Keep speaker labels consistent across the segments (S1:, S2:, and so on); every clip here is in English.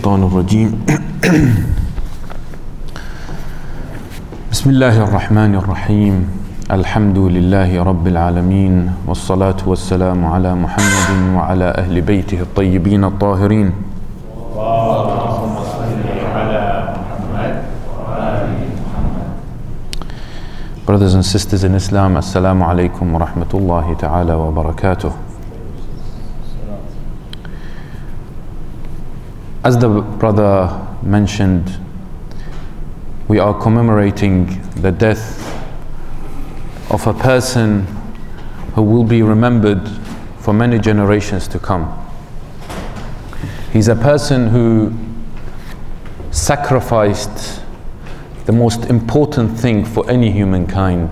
S1: الشيطان الرجيم بسم الله الرحمن الرحيم الحمد لله رب العالمين والصلاة والسلام على محمد وعلى أهل بيته الطيبين الطاهرين.
S2: اللهم صل على محمد وآل محمد.
S1: Brothers and sisters in Islam, Assalamu alaikum wa rahmatullahi ta'ala wa barakatuh. As the brother mentioned, we are commemorating the death of a person who will be remembered for many generations to come. He's a person who sacrificed the most important thing for any humankind,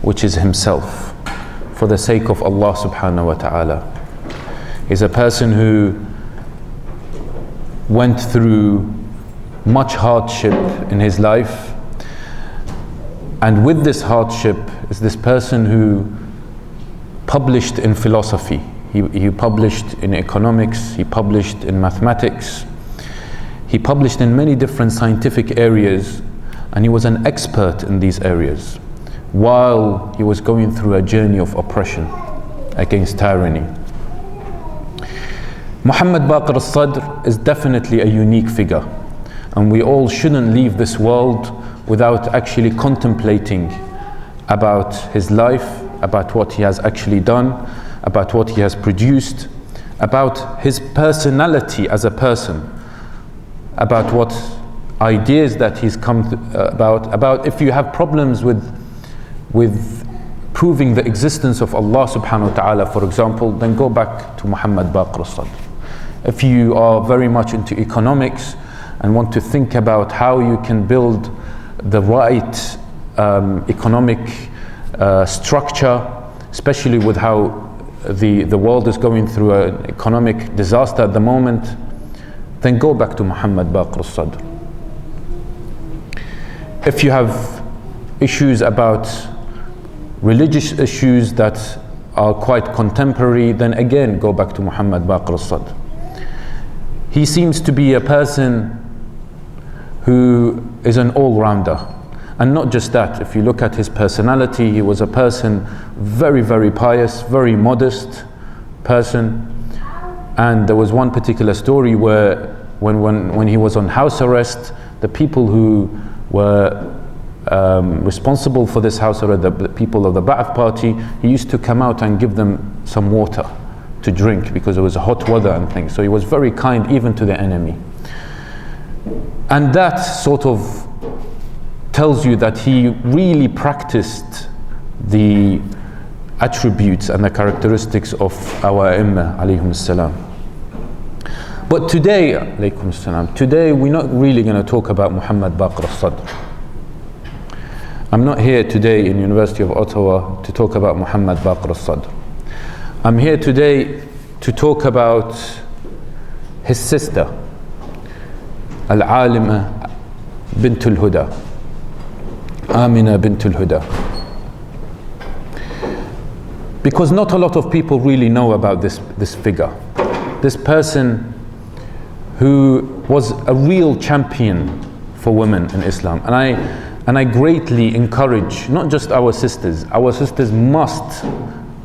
S1: which is himself, for the sake of Allah subhanahu wa ta'ala. He's a person who went through much hardship in his life, and with this hardship is this person who published in philosophy, he published in economics, he published in mathematics, he published in many different scientific areas, and he was an expert in these areas while he was going through a journey of oppression against tyranny. Muhammad Baqir al-Sadr is definitely a unique figure, and we all shouldn't leave this world without actually contemplating about his life, about what he has actually done, about what he has produced, about his personality as a person, about what ideas that he's come about if you have problems with proving the existence of Allah subhanahu wa ta'ala, for example, then go back to Muhammad Baqir al-Sadr. If you are very much into economics and want to think about how you can build the right economic structure, especially with how the world is going through an economic disaster at the moment, then go back to Muhammad Baqir al-Sadr. If you have issues about religious issues that are quite contemporary, then again go back to Muhammad Baqir al-Sadr. He seems to be a person who is an all-rounder. And not just that, if you look at his personality, he was a person very, very pious, very modest person. And there was one particular story where when he was on house arrest, the people who were responsible for this house arrest, the people of the Ba'ath party, he used to come out and give them some water to drink because it was hot weather and things. So he was very kind even to the enemy. And that sort of tells you that he really practiced the attributes and the characteristics of our Imam alayhim salam. But today, alaykum salam, today we're not really going to talk about Muhammad Baqir al-Sadr. I'm not here today in University of Ottawa to talk about Muhammad Baqir al-Sadr. I'm here today to talk about his sister, Al-Alima Bintul Huda, Amina Bintul Huda. Because not a lot of people really know about this figure, this person who was a real champion for women in Islam. And I greatly encourage not just our sisters must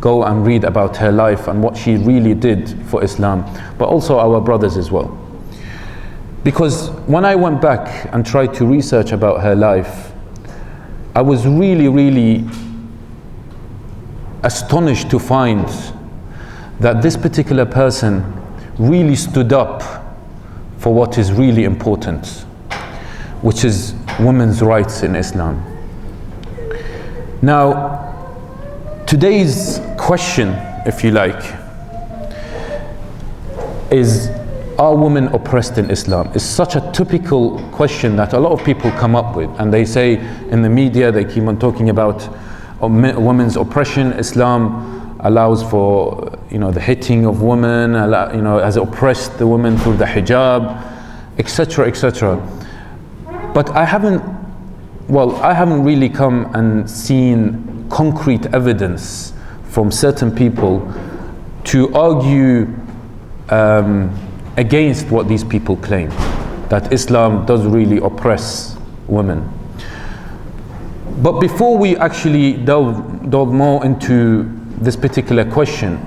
S1: go and read about her life and what she really did for Islam, but also our brothers as well. Because when I went back and tried to research about her life, I was really, really astonished to find that this particular person really stood up for what is really important, which is women's rights in Islam. Now, today's question, if you like, is, are women oppressed in Islam? It's such a typical question that a lot of people come up with, and they say in the media, they keep on talking about women's oppression. Islam allows for, the hitting of women, has oppressed the women through the hijab, etc., etc. But I haven't really come and seen concrete evidence from certain people to argue against what these people claim, that Islam does really oppress women. But before we actually delve more into this particular question,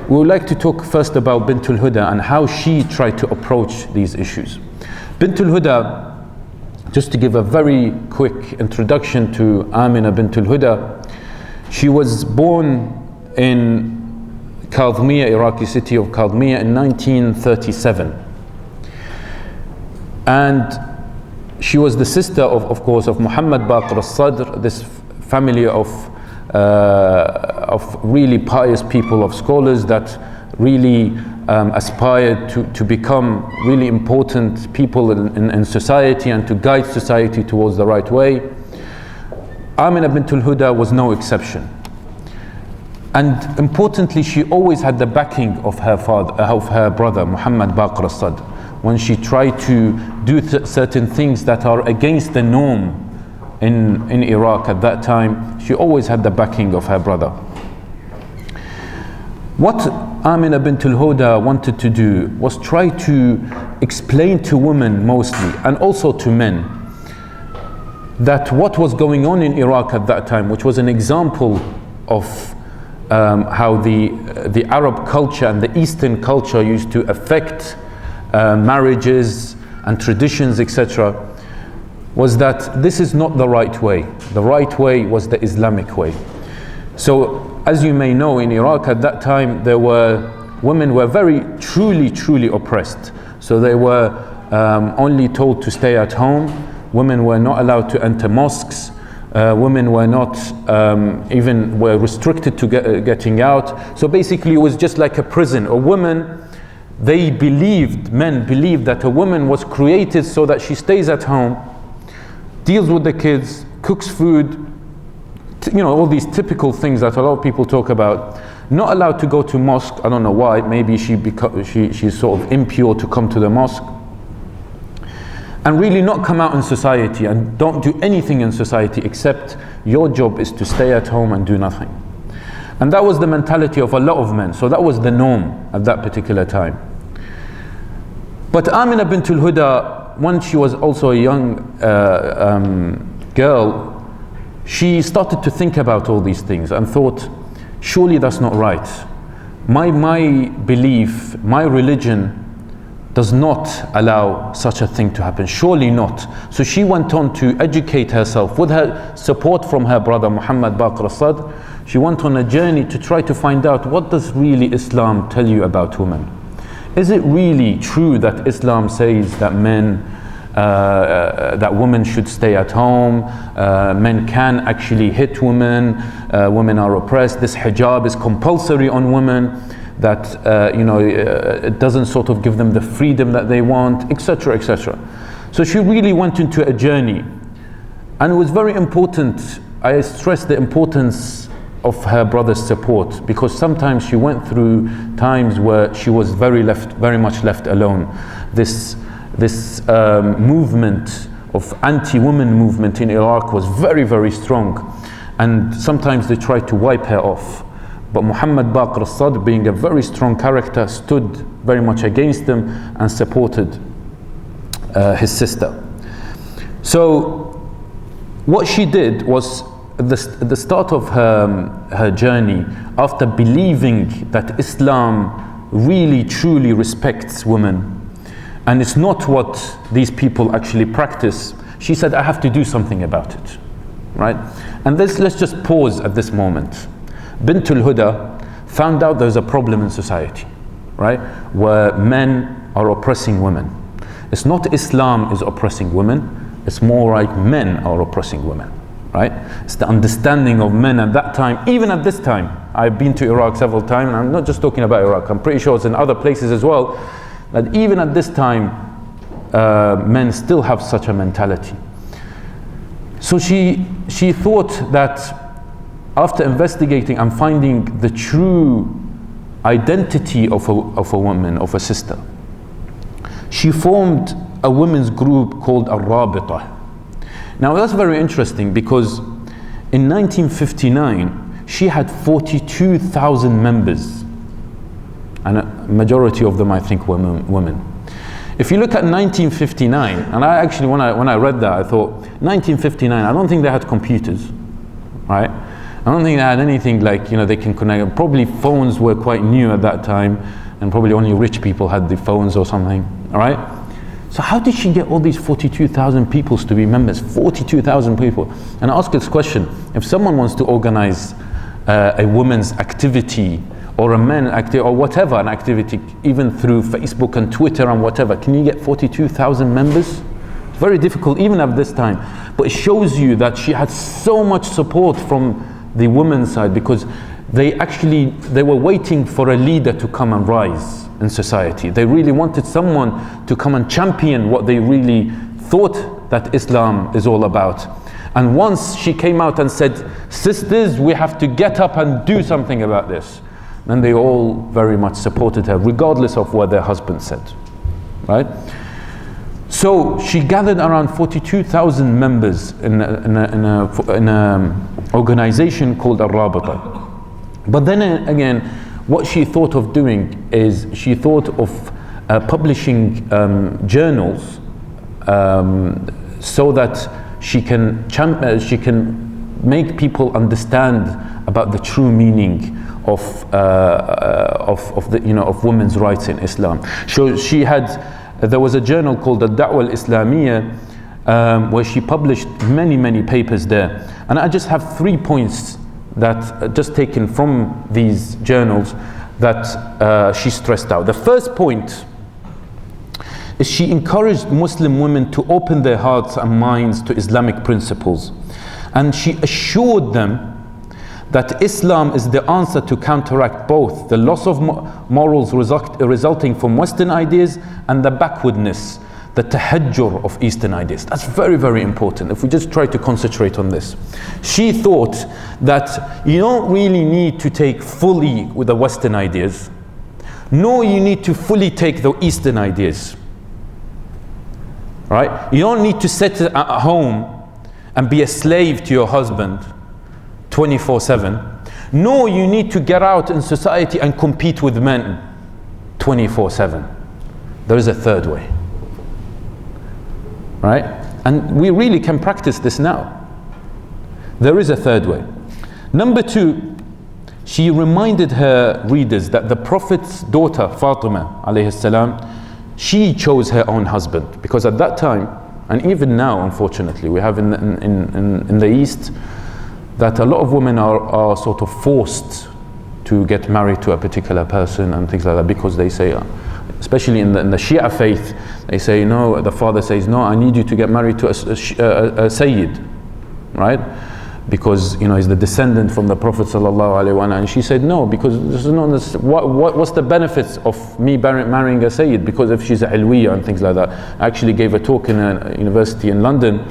S1: we would like to talk first about Bintul Huda and how she tried to approach these issues. Bintul Huda, just to give a very quick introduction to Amina Bintul Huda, she was born in Kadhmiya, Iraqi city of Kadhmiya, in 1937. And she was the sister of course, of Muhammad Baqir al-Sadr, this family of really pious people, of scholars that really aspired to become really important people in society and to guide society towards the right way. Amina Bintul Huda was no exception. And importantly, she always had the backing of her father, of her brother, Muhammad Baqir al-Sadr. When she tried to do certain things that are against the norm in Iraq at that time, she always had the backing of her brother. What Amina Bintul Huda wanted to do was try to explain to women mostly, and also to men, that what was going on in Iraq at that time, which was an example of how the Arab culture and the Eastern culture used to affect marriages and traditions, etc., was that this is not the right way. The right way was the Islamic way. So, as you may know, in Iraq at that time, women were very truly oppressed. So they were only told to stay at home. Women were not allowed to enter mosques. Women were not were restricted to getting out. So basically, it was just like a prison. A woman, men believed that a woman was created so that she stays at home, deals with the kids, cooks food, all these typical things that a lot of people talk about. Not allowed to go to mosque. I don't know why. Maybe she's sort of impure to come to the mosque. And really not come out in society, and don't do anything in society except your job is to stay at home and do nothing. And that was the mentality of a lot of men. So that was the norm at that particular time. But Amina Bintul Huda, when she was also a young girl, she started to think about all these things and thought, surely that's not right. My belief, my religion does not allow such a thing to happen. Surely not. So she went on to educate herself with her support from her brother Muhammad Baqir al-Sadr. She went on a journey to try to find out, what does really Islam tell you about women? Is it really true that Islam says that that women should stay at home, men can actually hit women, women are oppressed, this hijab is compulsory on women, that it doesn't sort of give them the freedom that they want, etc., etc. So she really went into a journey, and it was very important. I stress the importance of her brother's support, because sometimes she went through times where she was very much left alone. This movement of anti-women movement in Iraq was very strong, and sometimes they tried to wipe her off. But Muhammad Baqir al-Sadr, being a very strong character, stood very much against them and supported his sister. So what she did was, at the start of her journey, after believing that Islam really truly respects women, and it's not what these people actually practice, she said, I have to do something about it, right? And let's just pause at this moment. Bintul Huda found out there's a problem in society, right? Where men are oppressing women. It's not Islam is oppressing women, it's more like men are oppressing women, right? It's the understanding of men at that time, even at this time. I've been to Iraq several times, and I'm not just talking about Iraq, I'm pretty sure it's in other places as well, that even at this time, men still have such a mentality. So she thought that after investigating and finding the true identity of a woman, of a sister, she formed a women's group called Al-Rabita. Now that's very interesting, because in 1959 she had 42,000 members, and a majority of them, I think, were women. If you look at 1959, and I actually, when I read that, I thought, 1959, I don't think they had computers, right? I don't think they had anything like, they can connect. Probably phones were quite new at that time, and probably only rich people had the phones or something, all right? So how did she get all these 42,000 people to be members? 42,000 people. And I ask this question, if someone wants to organize a women's activity, or a men activity, or whatever, an activity, even through Facebook and Twitter and whatever, can you get 42,000 members? It's very difficult, even at this time. But it shows you that she had so much support from the women's side, because they were waiting for a leader to come and rise in society. They really wanted someone to come and champion what they really thought that Islam is all about. And once she came out and said, sisters, we have to get up and do something about this, then they all very much supported her, regardless of what their husband said, right? So she gathered around 42,000 members in an organization called Al-Rabita. But then again, what she thought of doing is she thought of publishing journals so that she can make people understand about the true meaning of women's rights in Islam. So there was a journal called the Da'wah al-Islamiyya, where she published many papers there. And I just have 3 points that just taken from these journals that she stressed out. The first point is she encouraged Muslim women to open their hearts and minds to Islamic principles. And she assured them that Islam is the answer to counteract both the loss of morals resulting from Western ideas and the backwardness, the tahajjur of Eastern ideas. That's very important. If we just try to concentrate on this. She thought that you don't really need to take fully with the Western ideas, nor you need to fully take the Eastern ideas. Right? You don't need to sit at home and be a slave to your husband 24/7, nor you need to get out in society and compete with men 24/7. There is a third way, right? And we really can practice this now. There is a third way. Number 2, she reminded her readers that the Prophet's daughter Fatima alayhi salam, she chose her own husband, because at that time, and even now unfortunately, we have in the East that a lot of women are sort of forced to get married to a particular person and things like that, because they say, especially in the Shia faith, they say, no, the father says, no, I need you to get married to a Sayyid, right? Because he's the descendant from the Prophet sallallahu alaihi wasallam, and she said no, because what's the benefits of me marrying a Sayyid? Because if she's a Alwiya and things like that. I actually gave a talk in a university in London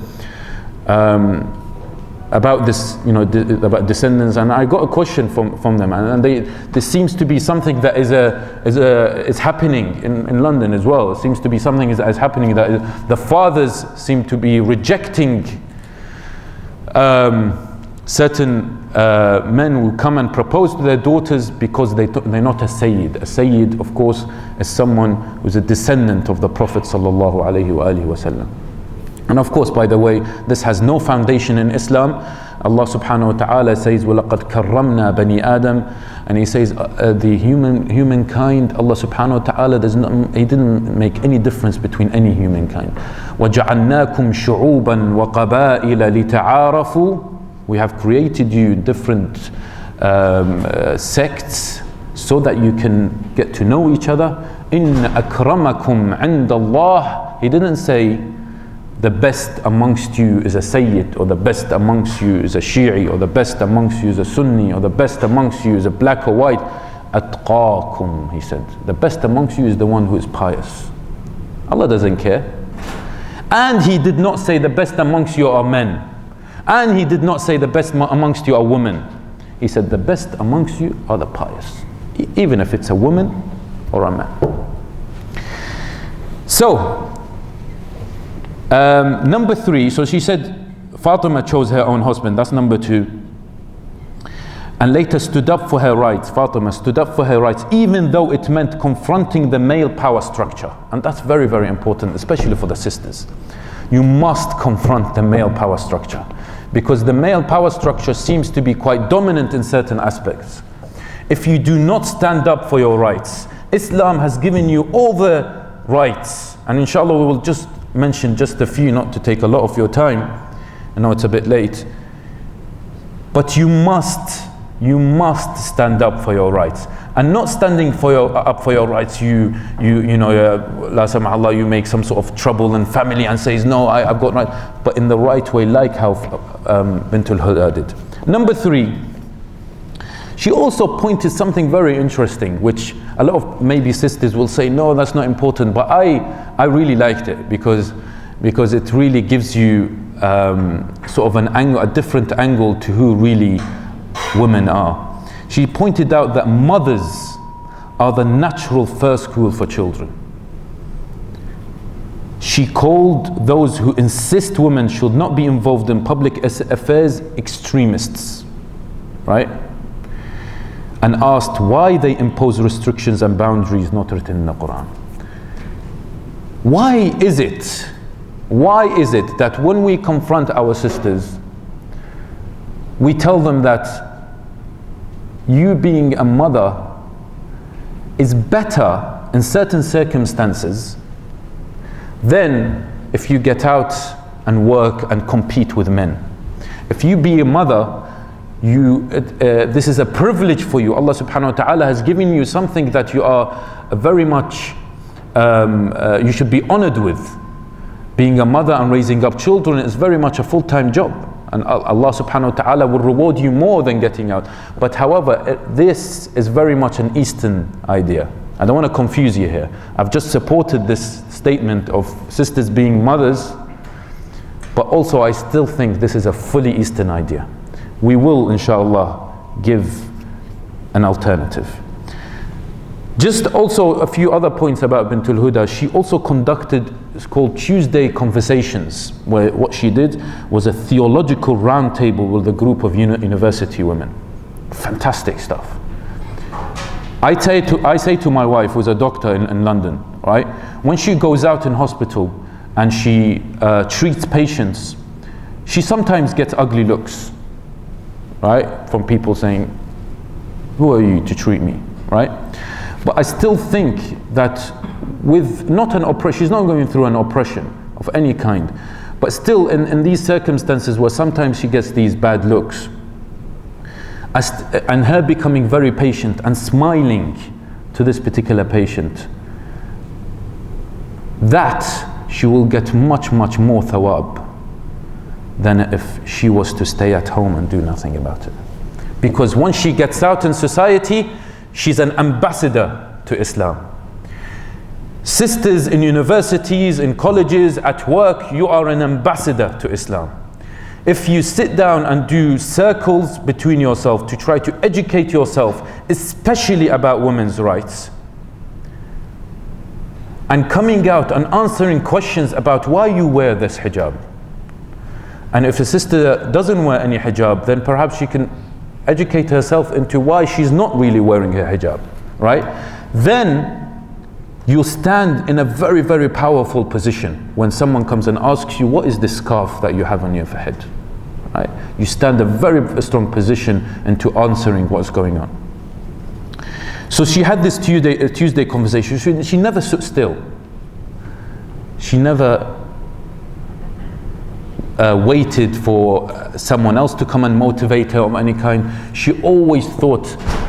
S1: about this, about descendants, and I got a question from them, and this seems to be something that is happening in London as well. It seems to be something that is happening, that the fathers seem to be rejecting certain men who come and propose to their daughters because they're not a Sayyid. A Sayyid, of course, is someone who's a descendant of the Prophet sallallahu alaihi wasallam. And of course, by the way, this has no foundation in Islam. Allah subhanahu wa ta'ala says, وَلَقَدْ كَرَّمْنَا بَنِي آدَمَ, and He says the humankind, Allah subhanahu wa ta'ala He didn't make any difference between any humankind. وَجَعَلْنَاكُمْ شُعُوبًا وَقَبَائِلَ لِتَعَارَفُوا, we have created you different sects so that you can get to know each other. إِنَّ أَكْرَمَكُمْ عِنْدَ اللَّهِ, He didn't say the best amongst you is a Sayyid, or the best amongst you is a Shi'i, or the best amongst you is a Sunni, or the best amongst you is a black or white. Atqakum, He said. The best amongst you is the one who is pious. Allah doesn't care. And He did not say the best amongst you are men. And He did not say the best amongst you are women. He said the best amongst you are the pious, even if it's a woman or a man. So, number 3, so she said Fatima chose her own husband. That's number 2. and later stood up for her rights. Fatima stood up for her rights, even though it meant confronting the male power structure. And that's very, very important, especially for the sisters. You must confront the male power structure, because the male power structure seems to be quite dominant in certain aspects. If you do not stand up for your rights, Islam has given you all the rights, and inshallah we will just mention just a few, not to take a lot of your time. I know it's a bit late, but you must stand up for your rights. And not standing up for your rights, you la samah Allah, you make some sort of trouble in family and says, no, I've got right, but in the right way, like how Bintul Huda did. Number 3, she also pointed something very interesting, which a lot of maybe sisters will say, no, that's not important, but I really liked it, because it really gives you sort of an angle, a different angle to who really women are. She pointed out that mothers are the natural first school for children. She called those who insist women should not be involved in public affairs extremists, right? And asked why they impose restrictions and boundaries not written in the Quran. Why is it that when we confront our sisters, we tell them that you being a mother is better in certain circumstances than if you get out and work and compete with men? If you be a mother, this is a privilege for you. Allah subhanahu wa ta'ala has given you something that you are very much, you should be honored with. Being a mother and raising up children is very much a full-time job. And Allah subhanahu wa ta'ala will reward you more than getting out. But however, this is very much an Eastern idea. I don't want to confuse you here. I've just supported this statement of sisters being mothers, but also I still think this is a fully Eastern idea. We will, inshallah, give an alternative. Just also a few other points about Bintul Huda. She also conducted, it's called Tuesday Conversations, where what she did was a theological roundtable with a group of university women. Fantastic stuff. I say to my wife, who's a doctor in London, right? When she goes out in hospital and she treats patients, she sometimes gets ugly looks, right? From people saying, who are you to treat me, right? But I still think that with not an oppression, she's not going through an oppression of any kind, but still in these circumstances where sometimes she gets these bad looks, and her becoming very patient and smiling to this particular patient, that she will get much, much more thawab than if she was to stay at home and do nothing about it. Because once she gets out in society, she's an ambassador to Islam. Sisters in universities, in colleges, at work, you are an ambassador to Islam. If you sit down and do circles between yourself to try to educate yourself, especially about women's rights, and coming out and answering questions about why you wear this hijab, and if a sister doesn't wear any hijab, then perhaps she can educate herself into why she's not really wearing her hijab, right? Then you'll stand in a very, very powerful position when someone comes and asks you, what is this scarf that you have on your head, right? You stand a very strong position into answering what's going on. So she had this Tuesday conversation. She never stood still. She never waited for someone else to come and motivate her of any kind. She always thought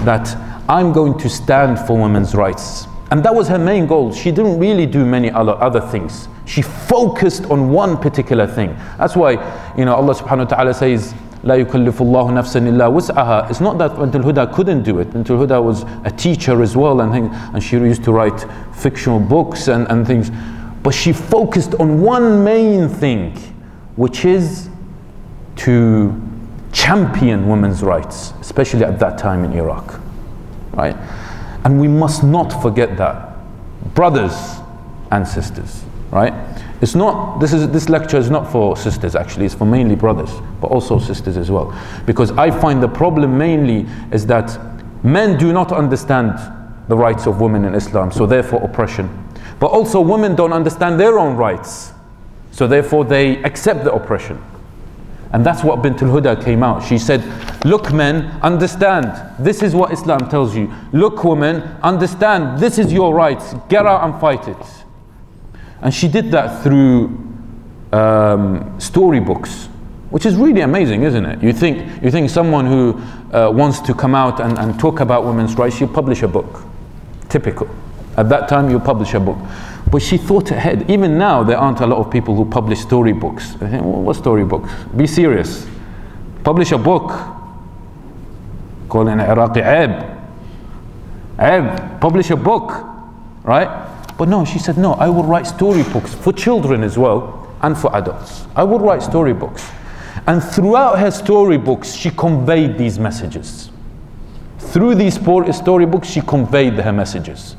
S1: that I'm going to stand for women's rights. And that was her main goal. She didn't really do many other things. She focused on one particular thing. That's why, Allah subhanahu wa ta'ala says, لا يكلف الله نفسا إلا وسعها. It's not that Bintul Huda couldn't do it. Bintul Huda was a teacher as well, and she used to write fictional books and things. But she focused on one main thing, which is to champion women's rights, especially at that time in Iraq, right? And we must not forget that, brothers and sisters, right? It's not, this lecture is not for sisters actually, it's for mainly brothers, but also sisters as well. Because I find the problem mainly is that men do not understand the rights of women in Islam, so therefore oppression. But also women don't understand their own rights, so therefore they accept the oppression. And that's what Bintul Huda came out. She said, look men, understand, this is what Islam tells you. Look women, understand, this is your rights, get out and fight it. And she did that through storybooks, which is really amazing, isn't it? You think someone who wants to come out and talk about women's rights, you publish a book. Typical. At that time, you publish a book. But she thought ahead. Even now, there aren't a lot of people who publish storybooks. I think, well, what storybooks? Be serious. Publish a book. Call an Iraqi Aib. Publish a book. Right? But no, she said, no, I will write storybooks for children as well and for adults. I will write storybooks. And throughout her storybooks, she conveyed these messages. Through these storybooks, she conveyed her messages.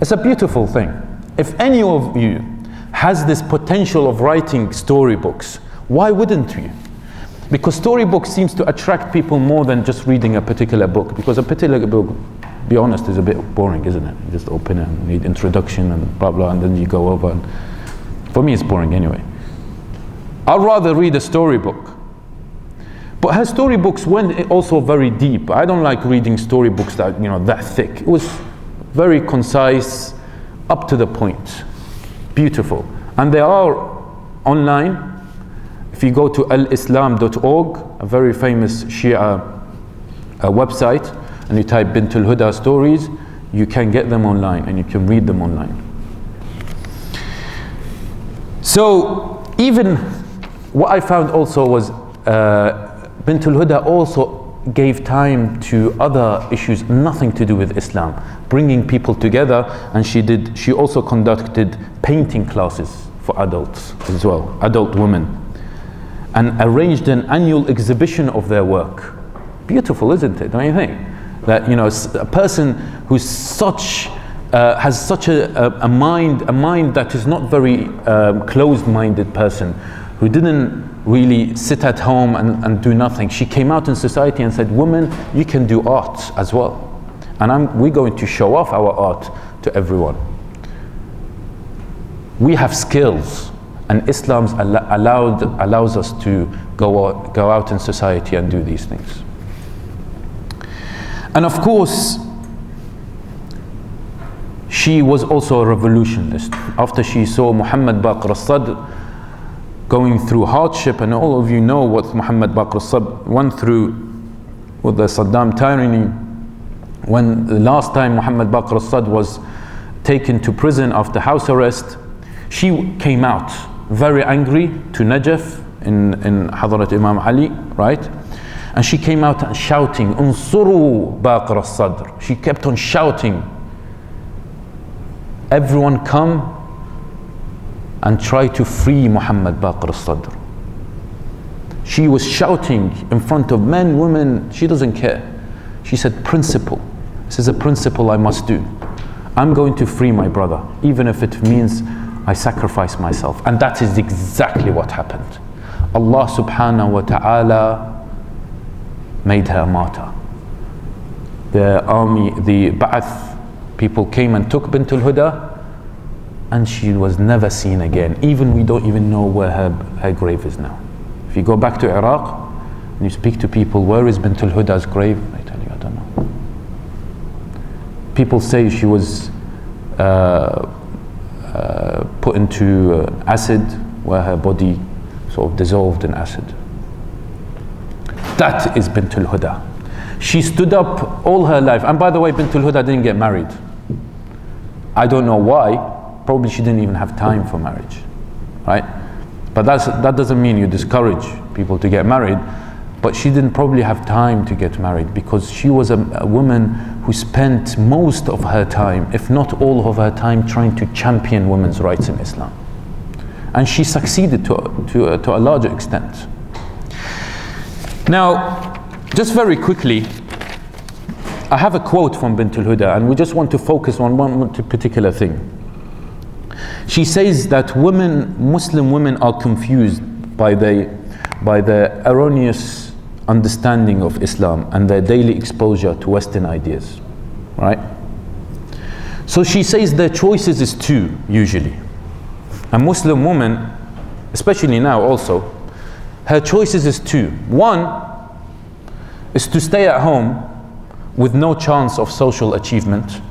S1: It's a beautiful thing. If any of you has this potential of writing storybooks, why wouldn't you? Because storybooks seems to attract people more than just reading a particular book. Because a particular book, be honest, is a bit boring, isn't it? You just open it and read introduction and blah blah, and then you go over. And for me, it's boring anyway. I'd rather read a storybook. But her storybooks went also very deep. I don't like reading storybooks that that thick. It was very concise, up to the point, beautiful. And they are online. If you go to alislam.org, a very famous Shia website, and you type Bintul Huda stories, you can get them online and you can read them online. So even what I found also was Bintul Huda also gave time to other issues, nothing to do with Islam, bringing people together. And she also conducted painting classes for adults as well, adult women, and arranged an annual exhibition of their work. Beautiful, isn't it? Don't you think? That a person who's has such a mind that is not very closed-minded person, who didn't really sit at home and do nothing. She came out in society and said, women, you can do art as well. And we're going to show off our art to everyone. We have skills, and Islam allows us to go out in society and do these things. And of course, she was also a revolutionist. After she saw Muhammad Baqir al-Sadr going through hardship, and all of you know what Muhammad Baqir al-Sadr went through with the Saddam tyranny. When the last time Muhammad Baqir al-Sadr was taken to prison after house arrest, she came out very angry to Najaf in Hadrat Imam Ali, right? And she came out and shouting, Unsuru Baqir al-Sadr. She kept on shouting, everyone come and try to free Muhammad Baqir al-Sadr. She was shouting in front of men, women, she doesn't care. She said, principle. This is a principle I must do. I'm going to free my brother, even if it means I sacrifice myself. And that is exactly what happened. Allah subhanahu wa ta'ala made her a martyr. The army, the Ba'ath people came and took Bintul Huda, and she was never seen again. Even we don't even know where her grave is now. If you go back to Iraq and you speak to people, where is Bintul Huda's grave? They tell you, I don't know. People say she was put into acid, where her body sort of dissolved in acid. That is Bintul Huda. She stood up all her life. And by the way, Bintul Huda didn't get married. I don't know why. Probably she didn't even have time for marriage, right? But that doesn't mean you discourage people to get married. But she didn't probably have time to get married, because she was a woman who spent most of her time, if not all of her time, trying to champion women's rights in Islam. And she succeeded to a larger extent. Now, just very quickly, I have a quote from Bintul Huda, and we just want to focus on one particular thing. She says that Muslim women are confused by the erroneous understanding of Islam and their daily exposure to Western ideas, right? So she says their choices is two, usually. A Muslim woman, especially now also, her choices is two. One is to stay at home with no chance of social achievement,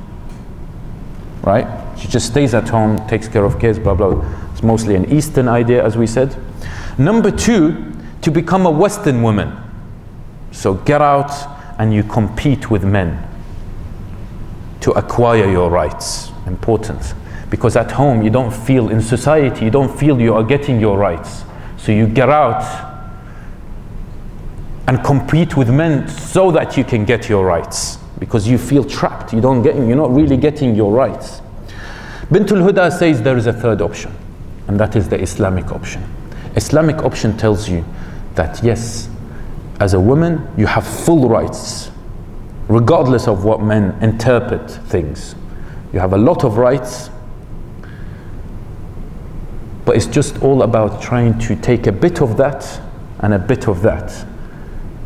S1: right? She just stays at home, takes care of kids, blah, blah. It's mostly an Eastern idea, as we said. Number two, to become a Western woman. So get out and you compete with men to acquire your rights. Important. Because at home you don't feel, in society you don't feel you are getting your rights. So you get out and compete with men so that you can get your rights. Because you feel trapped, you're not really getting your rights. Bintul Huda says there is a third option, and that is the Islamic option. Islamic option tells you that yes, as a woman you have full rights, regardless of what men interpret things. You have a lot of rights, but it's just all about trying to take a bit of that and a bit of that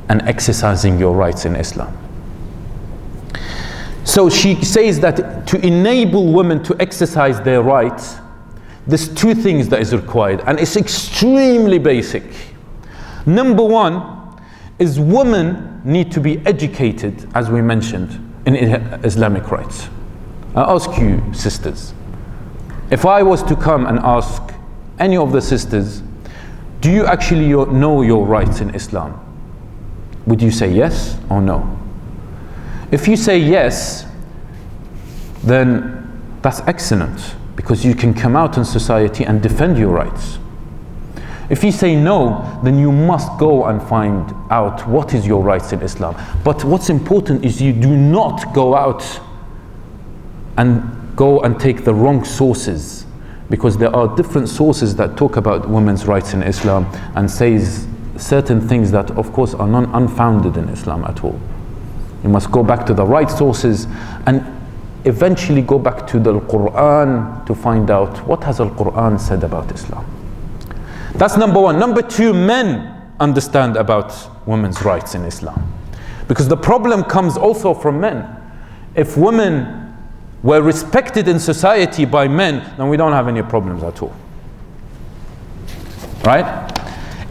S1: and exercising your rights in Islam. So she says that to enable women to exercise their rights, there's two things that is required, and it's extremely basic. Number one is women need to be educated, as we mentioned, in Islamic rights. I ask you, sisters, if I was to come and ask any of the sisters, do you actually know your rights in Islam? Would you say yes or no? If you say yes, then that's excellent, because you can come out in society and defend your rights. If you say no, then you must go and find out what is your rights in Islam. But what's important is you do not go out and take the wrong sources, because there are different sources that talk about women's rights in Islam and says certain things that of course are unfounded in Islam at all. You must go back to the right sources and eventually go back to the Quran to find out what has the Quran said about Islam. That's number one. Number two, men understand about women's rights in Islam, because the problem comes also from men. If women were respected in society by men, then we don't have any problems at all, right?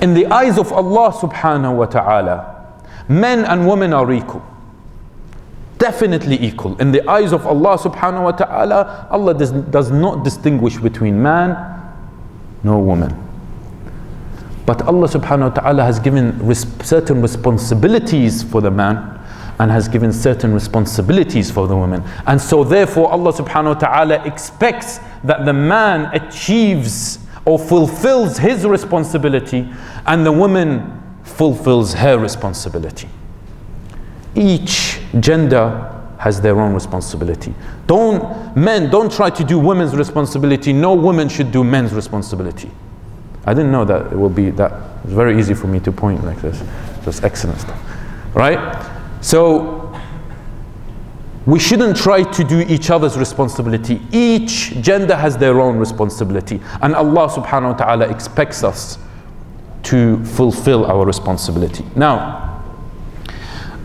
S1: In the eyes of Allah subhanahu wa ta'ala, men and women are equal. Definitely equal. In the eyes of Allah subhanahu wa ta'ala, Allah does not distinguish between man nor woman. But Allah subhanahu wa ta'ala has given certain responsibilities for the man and has given certain responsibilities for the woman. And so therefore Allah subhanahu wa ta'ala expects that the man achieves or fulfills his responsibility and the woman fulfills her responsibility. Each gender has their own responsibility. Men don't try to do women's responsibility. No woman should do men's responsibility. I didn't know that it will be that. It's very easy for me to point like this. That's excellent stuff, right? So we shouldn't try to do each other's responsibility. Each gender has their own responsibility, and Allah subhanahu wa ta'ala expects us to fulfill our responsibility. Now,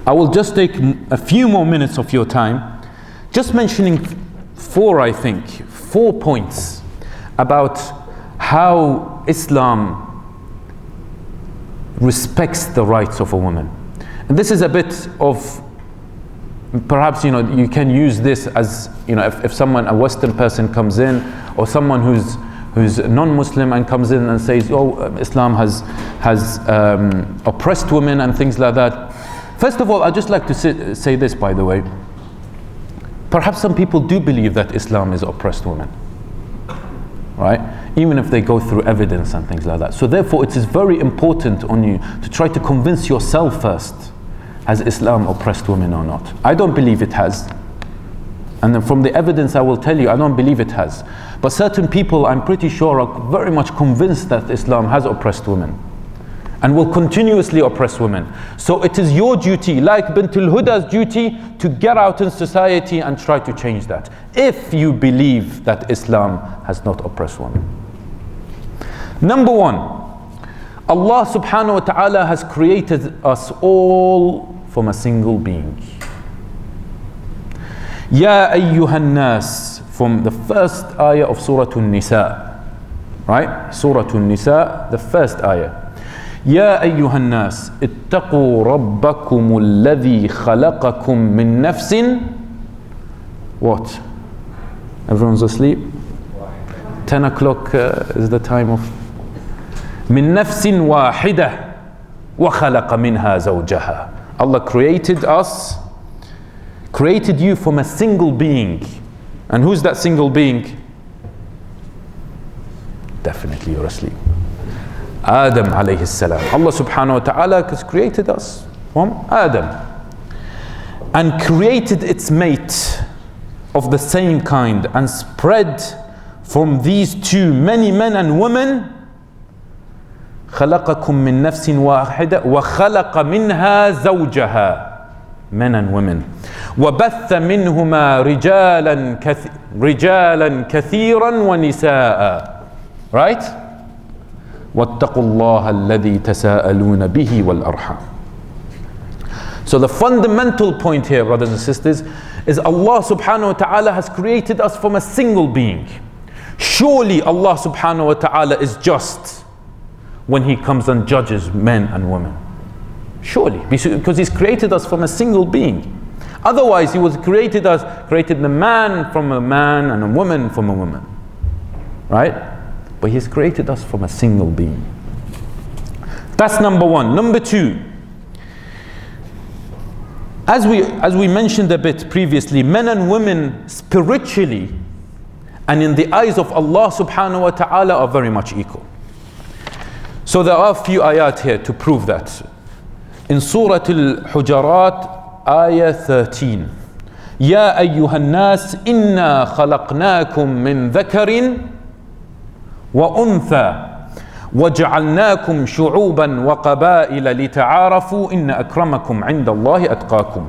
S1: I will just take a few more minutes of your time, just mentioning four points about how Islam respects the rights of a woman. And this is a bit of, perhaps, you can use this as, if someone, a Western person comes in, or someone who's non-Muslim and comes in and says, Islam has oppressed women and things like that. First of all, I'd just like to say this, by the way. Perhaps some people do believe that Islam is oppressed women, right? Even if they go through evidence and things like that. So therefore, it is very important on you to try to convince yourself first, has Islam oppressed women or not? I don't believe it has. And then from the evidence I will tell you, I don't believe it has. But certain people, I'm pretty sure, are very much convinced that Islam has oppressed women. and will continuously oppress women. So it is your duty, like Bintul Huda's duty, to get out in society and try to change that, if you believe that Islam has not oppressed women. Number one, Allah subhanahu wa ta'ala has created us all from a single being. Ya ayyuhan nas, from the first ayah of Surah An-Nisa, right? Surah An-Nisa, the first ayah. يا أيها الناس اتقوا ربكم الذي خلقكم من نفس. What? Everyone's asleep? 10 o'clock is the time of. من نفس واحدة وخلق منها زوجها. Allah created you from a single being. And who's that single being? Definitely you're asleep. Adam alayhi salam. Allah subhanahu wa ta'ala has created us from Adam and created its mate of the same kind, and spread from these two many men and women. خلقكم من نفس واحدة وخلق منها زوجها, men and women. وبث منهما رجالا كثيرا ونساء. Right? واتقوا الله الذي تساءلون به والأرحام. So the fundamental point here, brothers and sisters, is Allah subhanahu wa ta'ala has created us from a single being. Surely Allah subhanahu wa ta'ala is just when He comes and judges men and women. Surely, because He's created us from a single being. Otherwise He was created the man from a man and a woman from a woman. Right? But He's created us from a single being. That's number one. Number two, as we mentioned a bit previously, men and women spiritually and in the eyes of Allah subhanahu wa ta'ala are very much equal. So there are a few ayat here to prove that. In Surah Al-Hujarat, ayah 13. يا أيها الناس إنا خلقناكم من ذكر وأنثى وجعلناكم شعوبا وقبائل لتعارفوا إن أكرمكم عند الله أتقاكم.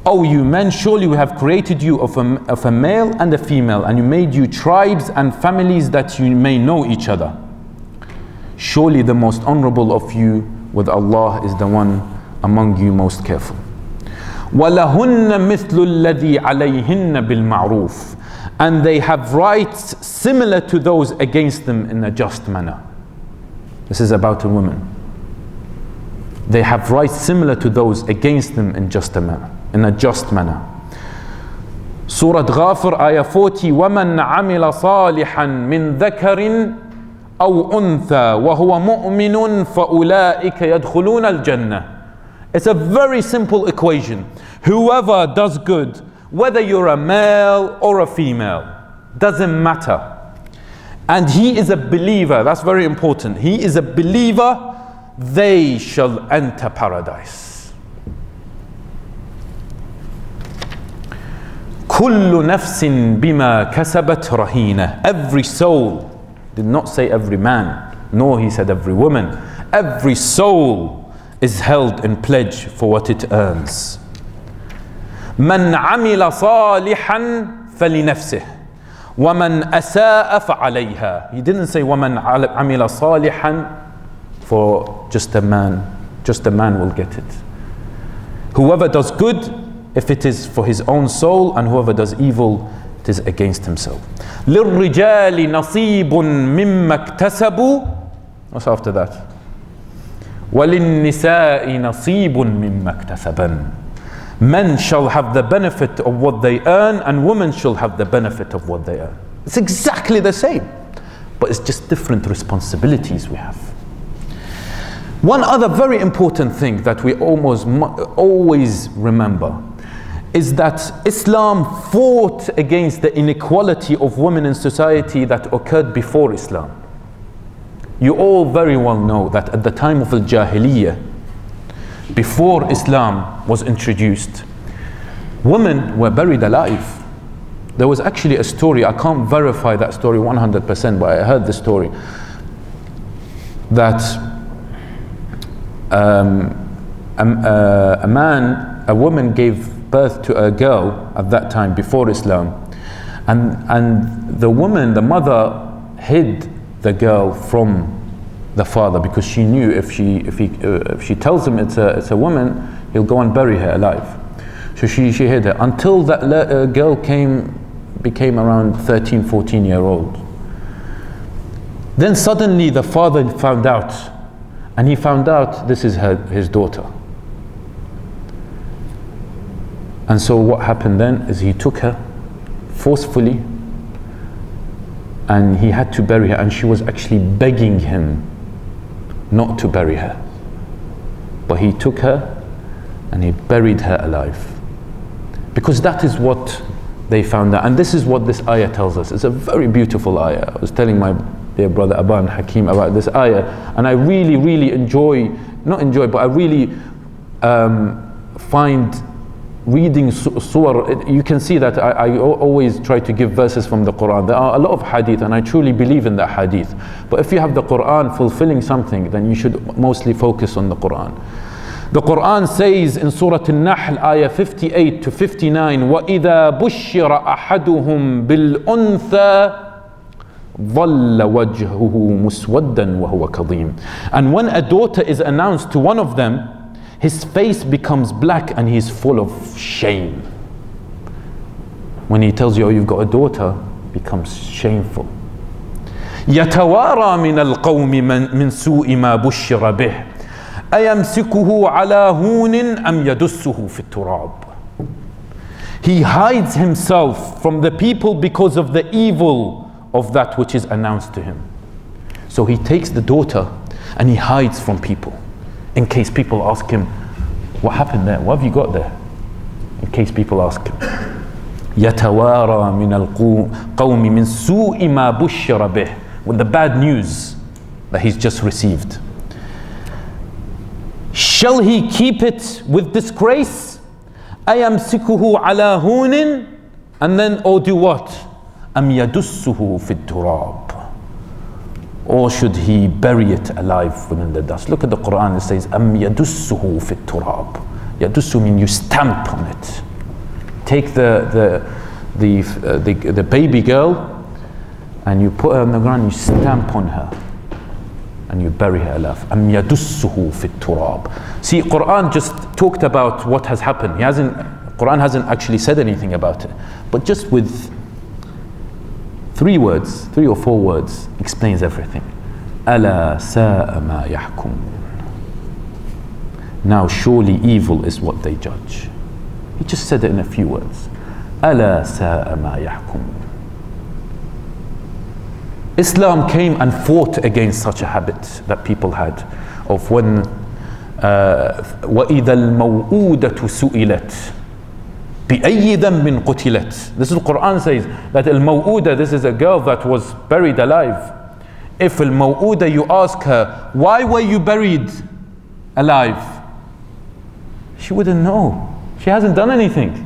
S1: O you men, surely we have created you of a male and a female, and you made you tribes and families that you may know each other. Surely the most honorable of you with Allah is the one among you most careful. وَلَهُنَّ مِثْلُ الَّذِي عَلَيْهِنَّ بِالْمَعْرُوفِ. And they have rights similar to those against them in a just manner. This is about a woman. They have rights similar to those against them in a just manner. Surah Ghafir, ayah 40. وَمَنْ عَمِلَ صَالِحًا مِنْ ذَكَرٍ أَوْ أُنْثَى وَهُوَ مُؤْمِنٌ فَأُولَٰئِكَ يَدْخُلُونَ الْجَنَّةِ. It's a very simple equation. Whoever does good, whether you're a male or a female, doesn't matter, and he is a believer, that's very important, he is a believer, they shall enter paradise. كل نفس بما كسبت رهينة. Every soul, did not say every man, nor he said every woman, every soul is held in pledge for what it earns. من عمل صالحا فلنفسه ومن أساء فعليها. He didn't say ومن عمل صالحا for just a man will get it. Whoever does good, if it is for his own soul, and whoever does evil, it is against himself. للرجال نصيب مما اكتسبوا. What's after that? وَلِلنِّسَاءِ نَصِيبٌ مِّمَّا اكْتَسَبَنَ. Men shall have the benefit of what they earn, and women shall have the benefit of what they earn. It's exactly the same, but it's just different responsibilities we have. One other very important thing that we always remember is that Islam fought against the inequality of women in society that occurred before Islam. You all very well know that at the time of Al-Jahiliyyah, before Islam was introduced, women were buried alive. There was actually a story, I can't verify that story 100%, but I heard the story, that a woman gave birth to a girl at that time before Islam, and the woman, the mother, hid the girl from the father because she knew if she tells him it's a woman, he'll go and bury her alive. So she hid her until that girl became around 13, 14-year-old. Then suddenly the father found out, and he found out this is his daughter. And so what happened then is he took her forcefully, and he had to bury her, and she was actually begging him not to bury her. But he took her and he buried her alive. Because that is what they found out. And this is what this ayah tells us. It's a very beautiful ayah. I was telling my dear brother Aban Hakim about this ayah, and I really, really but I really find reading surah, you can see that I always try to give verses from the Quran. There are a lot of hadith, and I truly believe in that hadith. But if you have the Quran fulfilling something, then you should mostly focus on the Quran. The Quran says in Surah An-Nahl, ayah 58 to 59, وَإِذَا بُشِّرَ أَحَدُهُمْ بِالْأُنْثَى ظَلَّ وَجْهُهُ مُسْوَدًّا وَهُوَ كَظِيمٌ. And when a daughter is announced to one of them, his face becomes black and he's full of shame. When he tells you, oh, you've got a daughter, it becomes shameful. يَتَوَارَى مِنَ الْقَوْمِ مِنْ سُوءِ مَا بُشِّرَ بِهِ أَيَمْسِكُهُ عَلَى هُونٍ أَمْ يَدُسُّهُ فِي التُّرَابِ. He hides himself from the people because of the evil of that which is announced to him. So he takes the daughter and he hides from people, in case people ask him, what happened there? What have you got there? In case people ask him. يَتَوَارَى مِنَ الْقَوْمِ مِنْ سُوءِ مَا بُشِّرَ بِهِ. With the bad news that he's just received. Shall he keep it with disgrace? أَيَمْسِكُهُ عَلَى هُونٍ. And then, or do what? أَمْ يَدُسُّهُ فِي التُّرَابِ. Or should he bury it alive within the dust? Look at the Quran, it says أَمْ يَدُسُّهُ فِي التُّرَابِ. يَدُسُّ means you stamp on it. Take the baby girl and you put her on the ground, you stamp on her and you bury her alive. أَمْ يَدُسُّهُ فِي التُّرَابِ. See, Quran just talked about what has happened. Quran hasn't actually said anything about it, but just with 3 or 4 words explains everything. أَلَا سَاءَ مَا يَحْكُمُونَ. Now surely evil is what they judge. He just said it in a few words. أَلَا سَاءَ مَا يَحْكُمُونَ. Islam came and fought against such a habit that people had of when وَإِذَا الْمَوْءُودَةُ سُئِلَتْ بِأَيِّ ذَنْبٍ قُتِلَتْ. This is the Quran says that al-maw'uda, this is a girl that was buried alive. If al-maw'uda, you ask her, why were you buried alive? She wouldn't know. She hasn't done anything.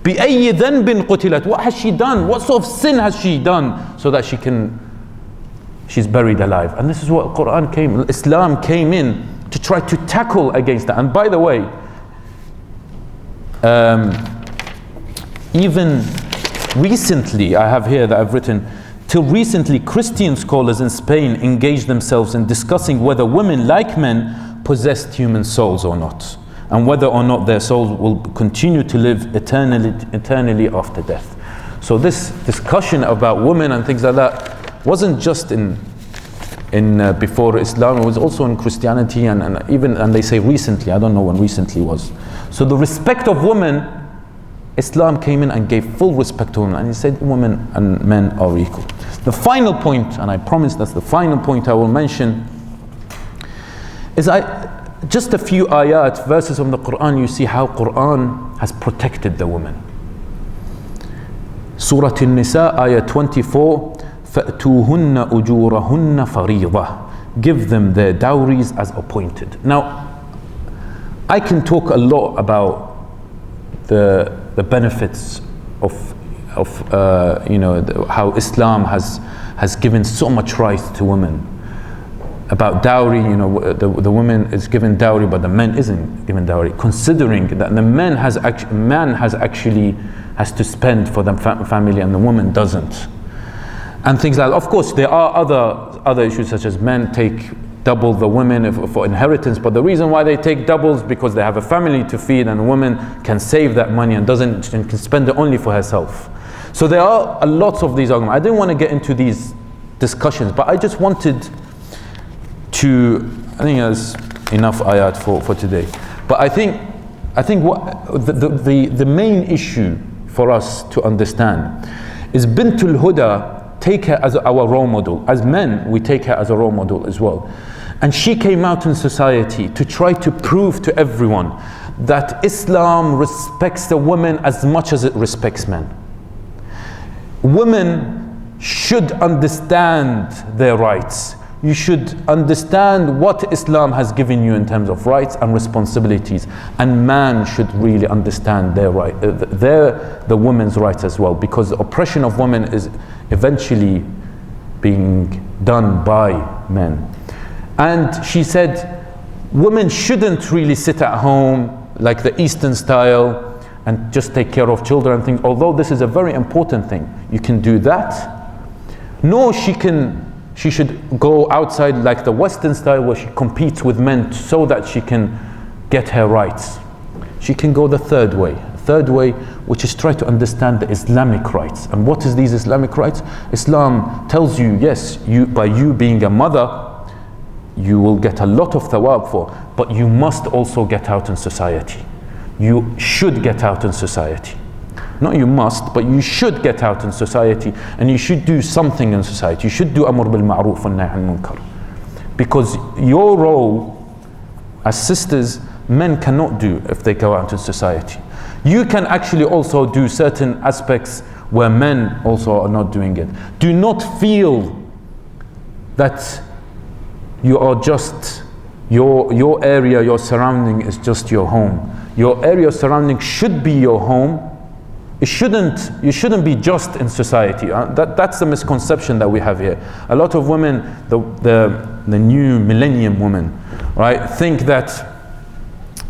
S1: بِأَيِّ ذَنْبٍ قُتِلَتْ. What has she done? What sort of sin has she done so that she's buried alive? And this is what Islam came in to try to tackle against that. And by the way, even recently, I have here that I've written, till recently Christian scholars in Spain engaged themselves in discussing whether women, like men, possessed human souls or not, and whether or not their souls will continue to live eternally after death. So this discussion about women and things like that wasn't just in before Islam, it was also in Christianity and they say recently, I don't know when recently was. So the respect of women, Islam came in and gave full respect to women, and he said women and men are equal. The final point, and I promise that's the final point I will mention, is just a few ayat, verses from the Quran. You see how Quran has protected the woman. Surah An-Nisa, ayah 24, فَأْتُوهُنَّ أُجُورَهُنَّ فَرِيضَةً. Give them their dowries as appointed. Now, I can talk a lot about the benefits of how Islam has given so much right to women. about dowry, you know, the woman is given dowry, but the man isn't given dowry, considering that the man has to spend for the family and the woman doesn't. And things like that. Of course, there are other issues, such as men take double the women for inheritance, but the reason why they take doubles because they have a family to feed, and a woman can save that money and can spend it only for herself. So there are a lot of these arguments. I didn't want to get into these discussions, but I just wanted to, I think there's enough ayat for today. But I think what the main issue for us to understand is Bintul Huda. Take her as our role model. As men, we take her as a role model as well. And she came out in society to try to prove to everyone that Islam respects the woman as much as it respects men. Women should understand their rights. You should understand what Islam has given you in terms of rights and responsibilities, and man should really understand their right, the woman's rights as well, because the oppression of women is eventually being done by men. And she said women shouldn't really sit at home like the Eastern style and just take care of children and things, although this is a very important thing. You can do that. No, she should go outside like the Western style where she competes with men so that she can get her rights. She can go the third way, which is try to understand the Islamic rights. And what is these Islamic rights? Islam tells you, yes, by you being a mother, you will get a lot of thawab for, but you must also get out in society. You should get out in society. Not you must, but you should get out in society, and you should do something in society. You should do amr bil ma'roof and nahy anil munkar. Because your role as sisters, men cannot do if they go out in society. You can actually also do certain aspects where men also are not doing it. Do not feel that you are just, your area, your surrounding is just your home. Your area surrounding should be your home. You shouldn't be just in society. That's the misconception that we have here. A lot of women, the new millennium women, right, think that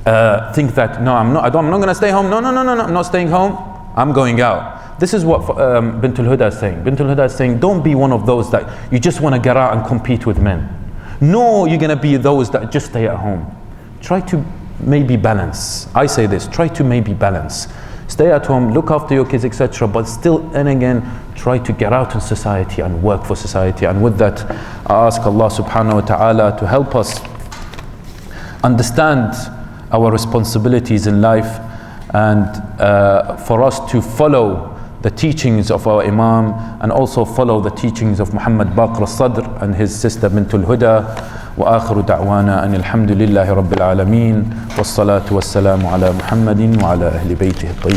S1: no, I'm not going to stay home. No, I'm not staying home. I'm going out. This is what Bintul Huda is saying. Bintul Huda is saying, don't be one of those that you just want to get out and compete with men. No, you're going to be those that just stay at home. Try to maybe balance. I say this, try to maybe balance. Stay at home, look after your kids, etc. But still, and again, try to get out in society and work for society. And with that, I ask Allah subhanahu wa ta'ala to help us understand our responsibilities in life, and for us to follow the teachings of our Imam, and also follow the teachings of Muhammad Baqir al-Sadr and his sister Bintul Huda. وآخر دعوانا أن الحمد لله رب العالمين والصلاة والسلام على محمد وعلى أهل بيته الطيبين.